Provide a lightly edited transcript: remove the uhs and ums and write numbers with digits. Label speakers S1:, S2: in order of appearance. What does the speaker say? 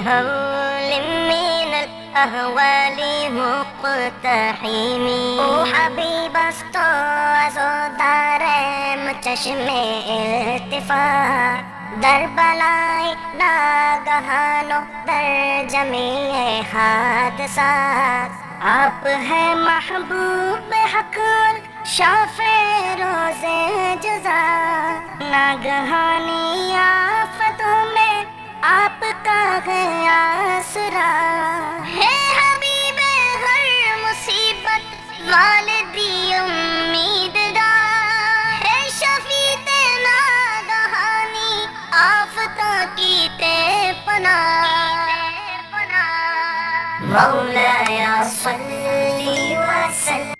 S1: هول من الأهوال مقتحم. او حبیب است و عزادارم چشم التفات، در بلای ناگہان و در جمیع حادثات. آپ ہے محبوب حق شافع روز جزا، ناگہانی آفتوں میں آپ کا ہے آسرا. ہے حبیب ہر مصیبت والدی امیدگار، ہے شفیع ناگہانی آفتوں کی تے پناہ. مولایا صلی وسلم